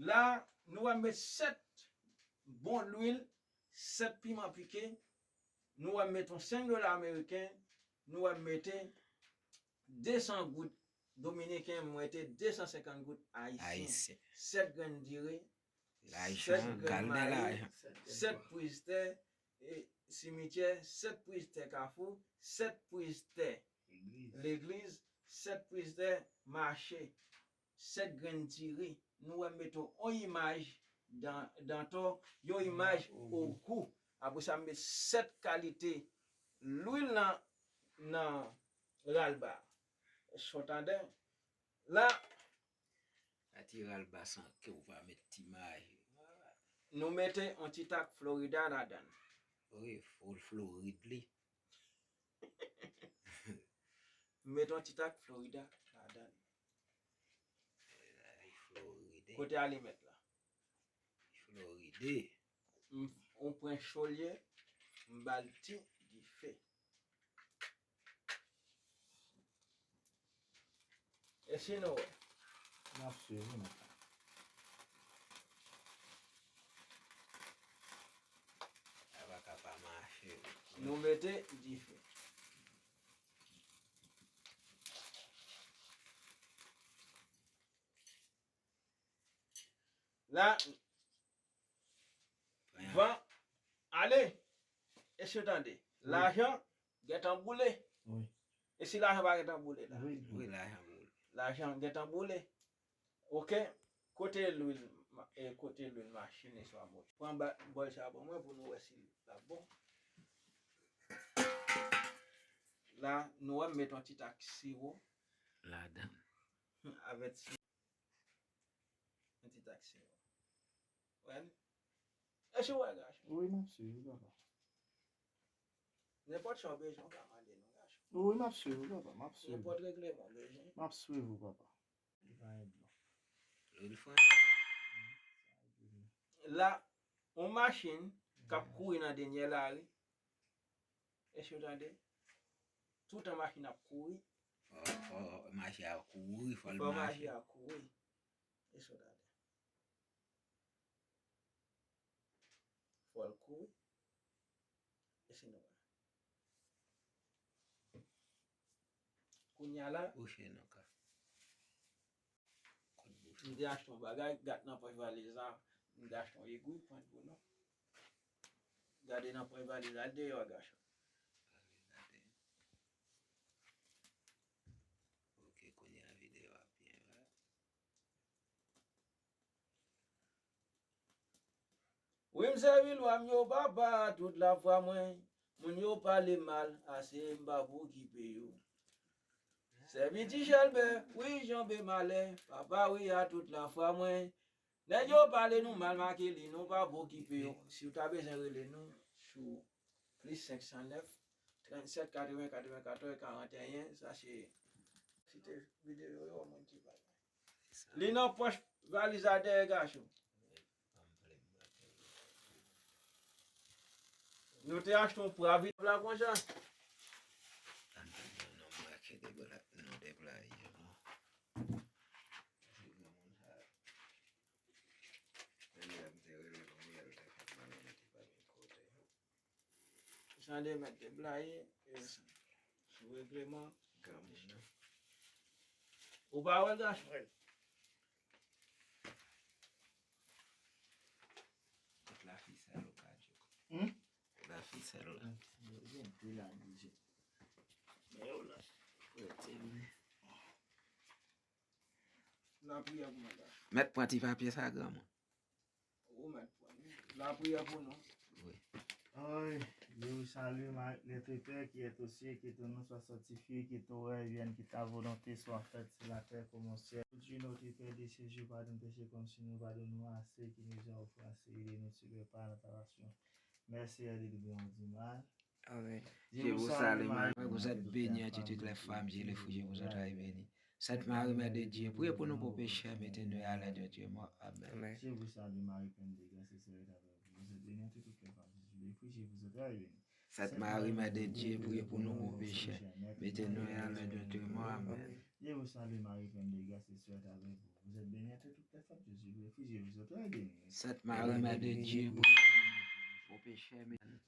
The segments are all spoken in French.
Là, nous allons mettre 7 bons d'huile, 7 piments piqués. Nous allons mettre 5 dollars américains. Nous allons mettre 200 gouttes dominicains, nous mettons 250 gouttes haïtiens. 7 graines d'iré, 7 graines maïs, 7 prises de cimetière, 7 prises de carrefour, 7 prises de l'église, 7 prises de marché, 7 graines d'iré. Nous mettons une image dans ton, une image au cou. Après ça, met 7 qualités. L'huile dans l'alba. S'entendez? Là, que vous va mettre image. Nous mettons un petit tac Florida là-dedans. Oui, il faut le Floride. Nous mettons un petit tac Florida là-dedans. Floride. Côté à les mettre là. Floride. On prend chaulier, on balti du fait. Et sinon, absolument. Nous mettons du fait. Là, va, allez, est-ce que vous entendez? L'argent est emboulé. Oui. Et si l'argent va être emboulé là? Oui, l'argent. L'argent est emboulé. Ok? Côté l'huile et côté l'huile machine et soit bon. Prends bol charbon moi pour nous voir si là bon. Là, nous allons mettre un petit tac sirop. Là-dedans. Avec un petit tac sirop. Ouais. Est-ce que vous avez gâché? Oui, m'absolu, papa. N'importe quoi besoin de demander nous gâché. Oui, m'absolu, papa, m'absolu. N'importe règlement besoin. M'absolu, papa. Il va être blanc. L'huile fois. Là, une machine qui a couru dans la dernière là. Est-ce que vous entendez? Toute la machine a couru. Machine a couru, il faut le marcher. marcher. Machine a couru. Est-ce que vous entendez? Il faut le courir. Et c'est nous. Kounya là. Boucher non ka. Nous avons acheté un bagage, gardez dans la valise là. Nous avons acheté un égout, point pour nous. Gardez dans la valise là, dehors, gâche. Ok, qu'on y a la vidéo bien. Oui, m'servi loi m'yo papa toute la fois moi. Moun yo parle mal, assez m'babou qui paye. Servi ti chelbe, oui, j'en be malin. Papa oui a toute la fois moi. Nèg yo parle nous mal marqué li, nous pas beau qui paye. Si vous avez besoin de nous sur plus 509 37 80 94 41, ça c'est c'était vidéo yo mon petit bail. Li nan poche valise à derrière gachou. Nous te achetons pour la vie de la conscience. Sans de mettre des blagues sur le règlement. Ou pas, ouais, gâche. La ficelle au cas. La ficelle là. La prière pour moi. Mettre petit papier ça grand. Ou mettre pour nous. La prière pour nous. Oui. Oui, je salue les traiteurs qui est aussi, qui nous soit certifié, qui viennent, qui ta volonté soit faite sur la terre comme au ciel. Dieu notre Père des cieux, pardonne péché comme si nous pardonnons à ceux qui nous ont offensés, et nous ne pas notre passion. Merci à Dieu du mal. Amen. Je vous salue, Marie. Vous êtes bénie entre toutes les femmes, Dieu les fous, vous êtes bénie. Sainte Marie, Mère de Dieu, priez pour nous pour pécher, mettez-nous à l'aide de Dieu. Amen. Je vous salue, Marie, pleine de grâce, le Seigneur est avec vous. Vous êtes bénie entre toutes les femmes, Jésus les fous, vous êtes bénie. Sainte Marie, Mère de Dieu, priez pour nous pour pécher, mettez-nous à l'aide de Dieu. Amen. Je vous salue, Marie, pleine de grâce, le Seigneur est avec vous. Vous êtes bénie entre toutes les femmes, Jésus le réfugiés, vous autres, aidez-nous. Sainte Marie, Mère de Dieu, pour pécher,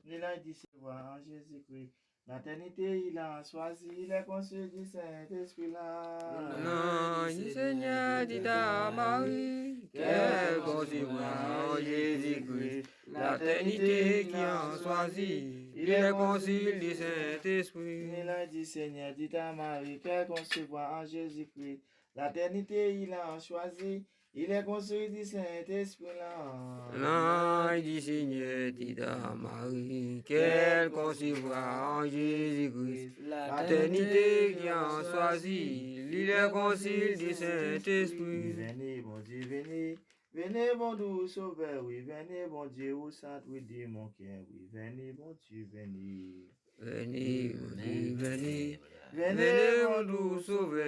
Il a dit, c'est en Jésus-Christ. L'éternité, il a choisi les conseils du Saint-Esprit là. Non, du Seigneur dit à Marie, qu'elle concevra en Jésus-Christ. L'éternité qui en choisit, il est concile du Saint-Esprit. Il a dit, Seigneur, dit à Marie, qu'elle concevra en Jésus-Christ. L'éternité, il a choisi, il est construit du Saint-Esprit là. Non, du Seigneur dit à Marie, qu'elle concevra en Jésus-Christ. L'éternité qui en choisit, il est concile du Saint-Esprit. Venez, bon Dieu, venez. Venez, bon doux sauveur, oui, venez, bon Dieu, au sainte, oui, de mon cœur, oui, venez, bon Dieu, venez. Venez, venez, venez, Venez, venez, mon doux sauveur,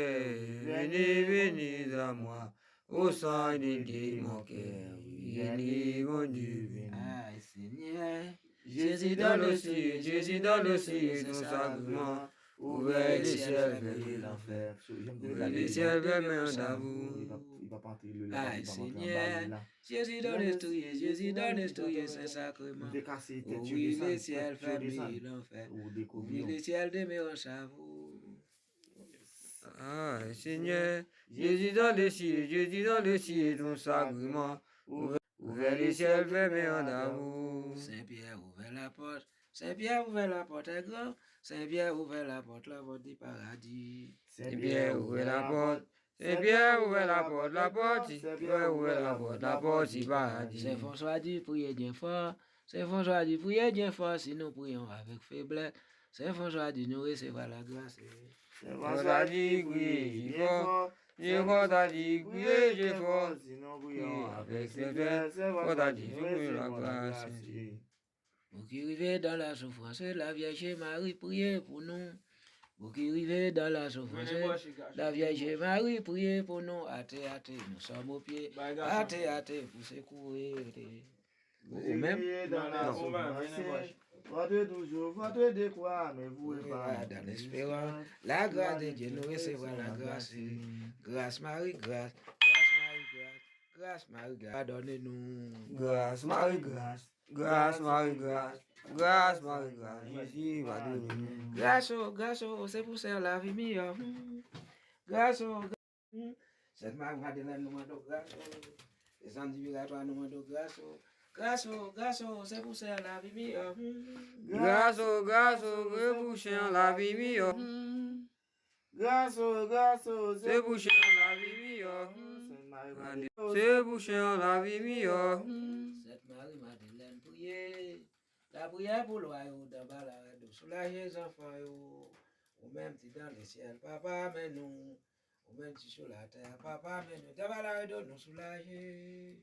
venez, venez à moi, au sein de Dieu, mon cœur, oui, venez, mon Dieu, venez. Ah, Seigneur, Jésus dans le ciel, Jésus dans le ciel, ton sacrement, ouvert les ciels vers l'enfer, ouvert les ciels vers mes amours. Il va partir le ah, Seigneur, Jésus dans l'estouille, Jésus dans l'estouille, c'est sacrement. Ouvrir les ciels, fermer l'enfer, ouvrir les ciels de mes hanches à vous. Ah, Seigneur, Jésus dans le ciel, Jésus dans le ciel, ton sacrement, ouvert les ciels vers mes amours. Saint-Pierre ouvert la porte, Saint-Pierre ouvert la porte est grand, Saint-Pierre ouvert la porte du paradis. Saint-Pierre ouvert la porte, Saint-Pierre ouvert la porte, Saint-Pierre ouvert la porte du paradis. Saint François dit priez bien fort, Saint François dit priez bien fort si nous prions avec faiblesse. Saint François dit nous recevoir la grâce. Saint François dit priez bien fort, Saint François dit priez bien fort, si nous prions avec faiblesse. Saint François dit nous recevoir la grâce. Vous qui vivez dans la souffrance, la Vierge Marie, priez pour nous. Vous qui vivez dans la souffrance, la Vierge Marie, priez pour nous. Athée, nous sommes au pied. Athée, pour secourir. Vous-même, dans la souffrance, votre toujours, votre décroix, mais vous et pas. Dans l'espérance, la grâce de Dieu, nous recevons la grâce. Grâce Marie, grâce. Grâce Marie, grâce. Grâce Marie, grâce. Pardonnez-nous. Grâce, Marie, grâce. Grâce, Marie, grâce. Grâce, Marie, grâce. Jésus va donner. Grâce, c'est pour ça la vie meilleure. Grâce, cette Marie-Madeleine nous demande grâce. Les antiviratoires nous demandent grâce. Grâce, c'est pour ça la vie meilleure. Grâce, rebouchant la vie meilleure. Grâce, C'est bouchant la vie meilleure. C'est bouchant la vie meilleure. Cette Marie-Madeleine, priez. La prière pour le royaume d'en bas, de soulager les enfants, ou même si dans les ciels, papa, mais nous, ou même si sur la terre, papa, mais nous, d'en bas, de nous soulager.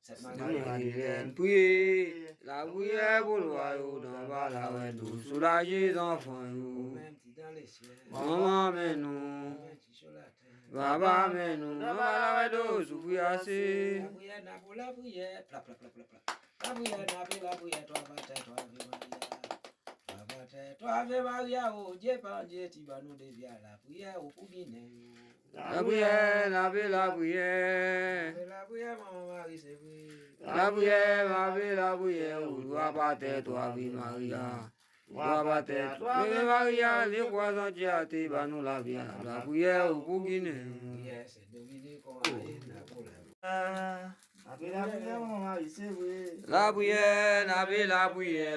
Cette Marie-Madeleine, priez. La prière pour le royaume d'en bas, de soulager les enfants. ou même si dans les ciels, Maman, mais nous. ou même si sur la terre. Baba, mais nous, d'en bas, de souffrir assez. La prière n'a pas la prière, pla. La prière n'a pas la prière, toi, Ave Maria, oh Dieu, par Dieu, tu vas nous dévier la prière au Pouguiné. La prière, la prière. La prière, maman Marie, c'est vrai. La prière, où doit battre toi, Ave Maria. Doit battre toi, Ave Maria, les croisants qui a été, va nous la vie. La prière au Pouguiné. Prière, c'est Dominique, on a une pour la la prière, maman Marie, c'est vrai. La prière,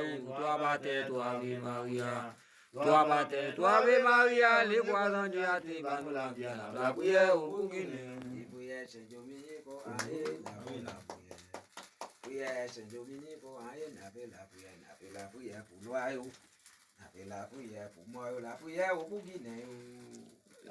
où doit battre toi, Ave Maria. Doit battre toi, Ave Maria, les croisants qui a été, va nous la vie. La prière au Pouguiné. Prière, c'est Dominique, on a une prière, c'est Dominique, on a une la prière pour noyau. La prière pour moi, la prière au Pouguiné.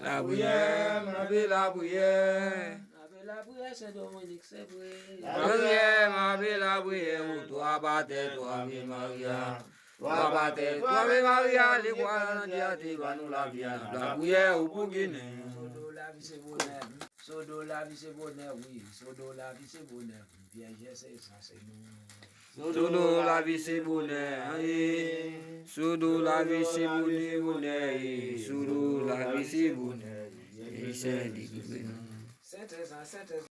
La prière, la prière. La prière, c'est Dominique, c'est vrai. La prière, où toi battre toi, Ave Maria. Toi battre toi, Ave Maria, les croisants qui a été, va nous la vie. La prière au Pouguiné. Sodo la vie c'est bonheur, Sodo la vie c'est bonheur, oui. Sodo la vie c'est bonheur, Vierge c'est ça c'est nous. Sodo la vie c'est bonheur, Sodo la vie c'est bonheur, Sodo la vie c'est bonheur, et c'est dit. Saint-Thérèse,